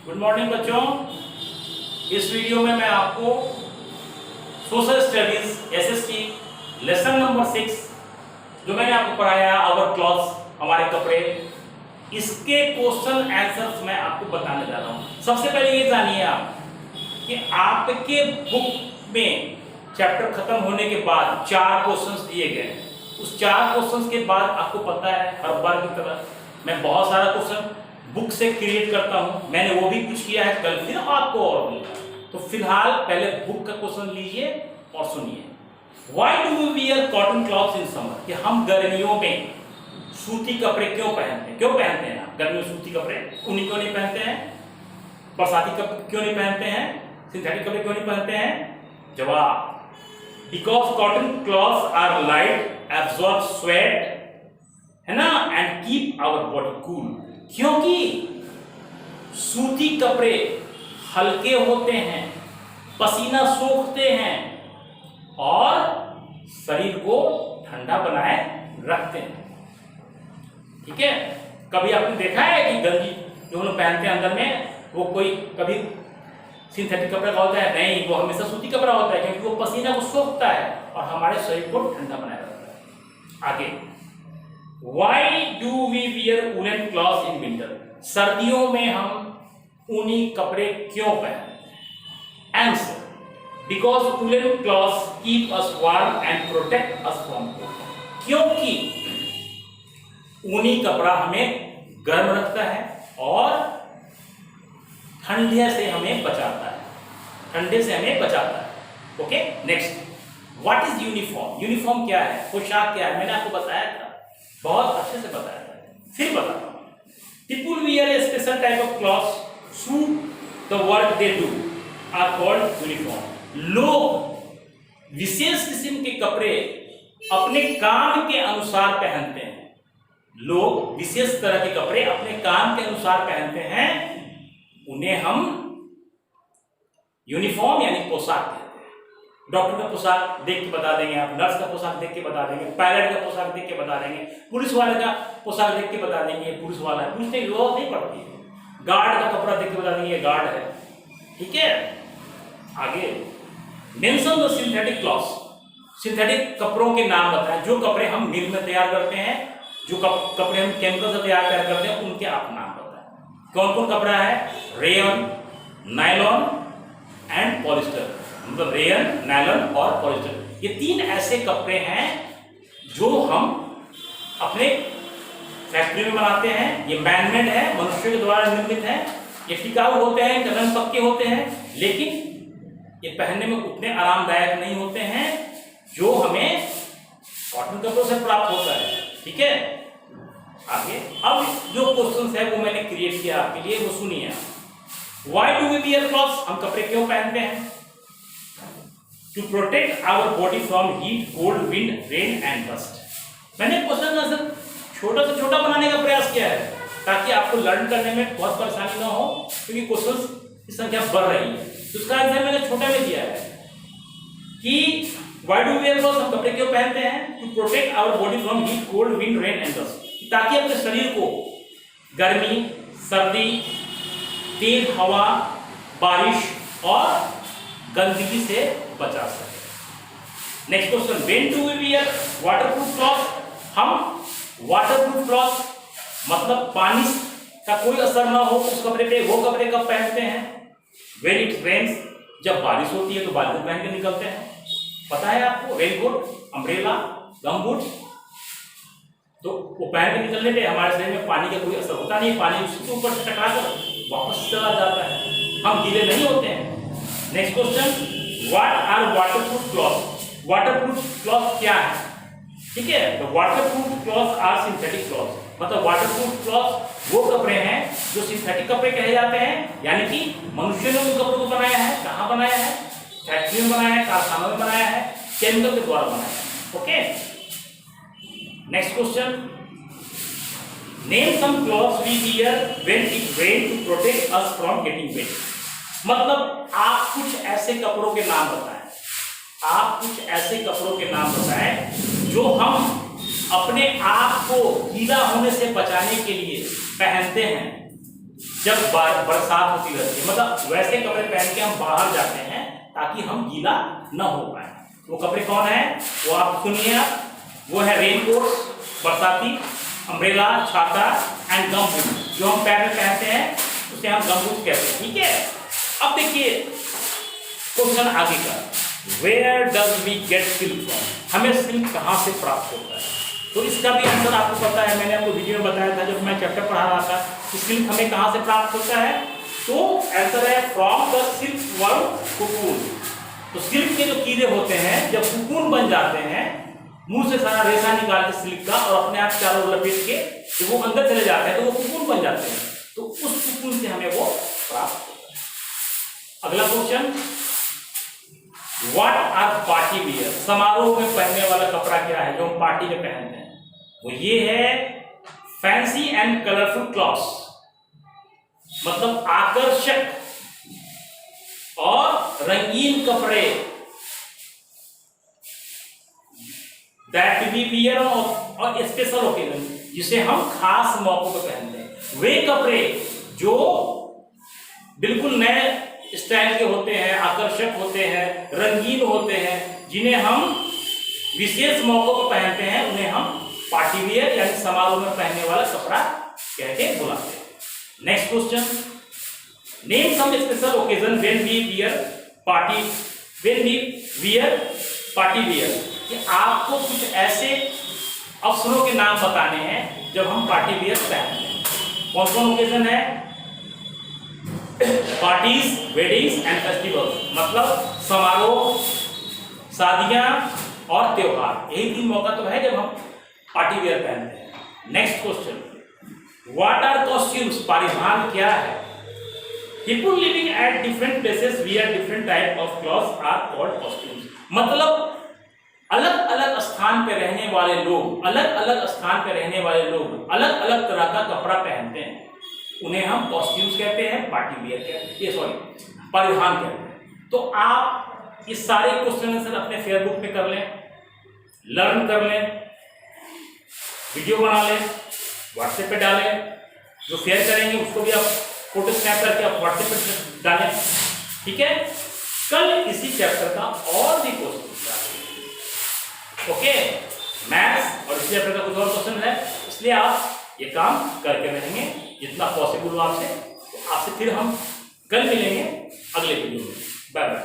Good morning बच्चों। इस video में मैं आपको social studies SST lesson number 6 जो मैंने आपको पढ़ाया आवर क्लॉथ्स हमारे कपड़े, इसके क्वेश्चन आंसर्स मैं आपको बताने जा रहा हूं। सबसे पहले ये जानिए आप कि आपके बुक में चैप्टर खत्म होने के बाद 4 क्वेश्चंस दिए गए। उस 4 क्वेश्चंस के बाद आपको पता है हर बार की तरह मैं बहुत सारा क्वेश्चन बुक से क्रिएट करता हूं। मैंने वो भी कुछ किया है, कल फिर आपको और मिलेगा। तो फिलहाल पहले बुक का क्वेश्चन लीजिए और सुनिए। Why do we wear cotton cloths in summer? कि हम गर्मियों में सूती कपड़े क्यों पहनते हैं? क्यों पहनते हैं आप गर्मियों में सूती कपड़े? ऊनी क्यों नहीं पहनते हैं? बरसाती कपड़े क्यों नहीं पहनते हैं? सिंथेटिक कपड़े क्यों नहीं पहनते हैं? जवाब, Because cotton cloths are light, absorb sweat, है ना, and keep our body cool. क्योंकि सूती कपड़े हल्के होते हैं, पसीना सोखते हैं और शरीर को ठंडा बनाए रखते हैं। ठीक है, कभी आपने देखा है कि गंजी जो हम लोग पहनते हैं अंदर में वो कोई कभी सिंथेटिक कपड़ा का होता है? नहीं, वो हमेशा सूती कपड़ा होता है क्योंकि वो पसीना को सोखता है और हमारे शरीर को ठंडा बनाए रखता है। आगे, Why do we wear woolen clothes in winter? सर्दियों में हम ऊनी कपड़े क्यों पहनते हैं? Answer, because woolen cloths keep us warm and protect us from cold. क्योंकि ऊनी कपड़ा हमें गर्म रखता है और ठंडे से हमें बचाता है, ठंडे से हमें बचाता है। Okay, next, what is uniform? Uniform क्या है, पोशाक क्या है? मैंने आपको बताया था, बहुत अच्छे से बताया था, फिर बताता हूं। People wear a special type of clothes suit the work they do are called uniform. लोग विशेष किस्म के कपड़े अपने काम के अनुसार पहनते हैं। लोग विशेष तरह के कपड़े अपने काम के अनुसार पहनते हैं, उन्हें हम यूनिफॉर्म यानी पोशाक कहते हैं। डॉक्टर का पोशाक देख के बता देंगे आप, नर्स का पोशाक देख के बता देंगे, पायलट का पोशाक देख के बता देंगे, पुलिस वाले का पोशाक देख के बता देंगे पुलिस वाला है, पूछने की जरूरत नहीं पड़ती है। गार्ड का कपड़ा देख के बता देंगे ये गार्ड है। ठीक है, आगे, mention the synthetic clothes. Synthetic कपड़ों के नाम बताएं, जो कपड़े हम मिल में तैयार करते हैं, जो कपड़े हम केमिकल से तैयार करते हैं, उनके आप नाम बताएं। कौन कौन कपड़ा है? Rayon, nylon and polyester. मतलब रेयन, नायलॉन और पॉलिस्टर, ये 3 ऐसे कपड़े हैं जो हम अपने फैक्ट्री में बनाते हैं। ये मैनमेड है, मनुष्य के द्वारा निर्मित है। ये टिकाऊ होते हैं, रंग पक्के होते हैं, लेकिन ये पहनने में उतने आरामदायक नहीं होते हैं जो हमें कॉटन कपड़ों से प्राप्त होता है। ठीक है, आगे, अब जो क्वेश्चन है वो मैंने क्रिएट किया आपके लिए, वो सुनिए आप। Why do we wear clothes? हम कपड़े क्यों पहनते हैं? To protect our body from heat, cold, wind, rain and dust. मैंने क्वेश्चन का आंसर छोटा से छोटा बनाने का प्रयास किया है ताकि आपको लर्न करने में बहुत परेशानी ना हो, क्योंकि क्वेश्चंस की संख्या बढ़ रही है। तो उसका आंसर मैंने छोटा में दिया है कि Why do we wear clothes? हम कपड़े क्यों पहनते हैं? To protect our body from heat, cold, wind, rain and dust. ताकि अपने शरीर को गर्मी, सर्दी, तेज हवा, बारिश और गंदगी से बचा सके। Next question, when do we wear waterproof cloth? हम वाटरप्रूफ क्लॉथ मतलब पानी का कोई असर ना हो उस कपड़े पे, वो कपड़े कब पहनते हैं? व्हेन इट रेन्स, जब बारिश होती है तो बारिश पहन के निकलते हैं। पता है आपको, रेनकोट, अम्ब्रेला, गमबूट, तो वो पहन के निकलने पे हमारे शरीर में पानी का कोई असर होता नहीं, पानी उसके ऊपर से टकराकर वापस चला जाता है, हम गीले नहीं होते हैं। Next question, what are waterproof cloth? Waterproof cloth क्या है? ठीक है, तो waterproof cloth are synthetic cloth. मतलब वाटरप्रूफ क्लॉथ वो कपड़े हैं जो सिंथेटिक कपड़े कहे जाते हैं, यानी कि मनुष्य ने उन कपड़ों को बनाया है। कहाँ बनाया है? फैक्ट्री में बनाया है, कारखानों में बनाया है, केमिकल के द्वारा बनाया है। Okay, next question, name some clothes we wear when it rain to protect us from getting wet. मतलब आप कुछ ऐसे कपड़ों के नाम बताएं, आप कुछ ऐसे कपड़ों के नाम बताएं जो हम अपने आप को गीला होने से बचाने के लिए पहनते हैं। जब बरसात होती रहती है, मतलब वैसे कपड़े पहन के हम बाहर जाते हैं ताकि हम गीला न हो पाए। वो कपड़े कौन है, वो आप सुनिए आप, वो है रेनकोट बरसाती, अम्ब्रेला छाता एंड गमबूट। जो हम पैर में पहनते हैं उसे हम गमबूट कहते हैं, ठीक है। अब देखिए क्वेश्चन आगे का, where does we get silk from, हमें सिल्क कहाँ से प्राप्त होता है। तो इसका भी आंसर आपको पता है, मैंने आपको वीडियो में बताया था जब मैं चैप्टर पढ़ा रहा था कि सिल्क हमें कहाँ से प्राप्त होता है। तो आंसर है from the silk worm cocoon. तो सिल्क के जो कीड़े होते हैं जब कोकून बन जाते हैं, मुंह से सारा रेशा निकाल के सिल्क का और अपने आप चारों ओर लपेट के जब वो अंदर चले जाते हैं तो वो कोकून बन जाते हैं। तो उस कोकून से हमें वो प्राप्त होता है। अगला question, what are party wear, समारोह में पहनने वाला कपड़ा क्या है जो हम पार्टी में पहनते हैं। वो ये है फैंसी एंड कलरफुल क्लॉथ्स, मतलब आकर्षक और रंगीन कपड़े, दैट वी वियर और स्पेशल ओकेजन, जिसे हम खास मौकों पर पहनते हैं। वे कपड़े जो बिल्कुल नए स्टाइल के होते हैं, आकर्षक होते हैं, रंगीन होते हैं, जिन्हें हम विशेष मौकों पर पहनते हैं, उन्हें हम पार्टी वियर यानी समारोह में पहनने वाला कपड़ा कह के बुलाते हैं। Next question, name some special occasion when we wear party wear, कि आपको कुछ ऐसे अवसरों के नाम बताने हैं जब हम पार्टी वियर पहनते हैं। कौन कौन ओकेजन है, पार्टीज, वेडिंग्स एंड फेस्टिवल्स, मतलब समारोह, शादियां और त्योहार, यही 3 मौका तो है जब हम पार्टी वियर पहनते हैं। Next question, what are costumes, परिधान क्या है। People living at different places wear different type of clothes are called costumes, मतलब अलग अलग स्थान पे रहने वाले लोग, अलग अलग स्थान पे रहने वाले लोग अलग अलग तरह का कपड़ा पहनते हैं, उन्हें हम कॉस्ट्यूम्स कहते हैं, पार्टी वियर कहते हैं, ये सॉरी परिधान कहते हैं। तो आप इस सारे क्वेश्चन आंसर अपने फेसबुक पे कर लें, लर्न कर लें, वीडियो बना लें, व्हाट्सएप पे डालें, जो शेयर करेंगे उसको भी आप फोटो स्नैप करके आप व्हाट्सएप पे डालें, ठीक है। कल इसी चैप्टर का और भी क्वेश्चन, ओके, मैथ्स और इसी चैप्टर का कुछ और क्वेश्चन है, इसलिए आप ये काम करके रहेंगे जितना पॉसिबल हो आपसे। तो आपसे फिर हम कल मिलेंगे अगले वीडियो में। Bye bye.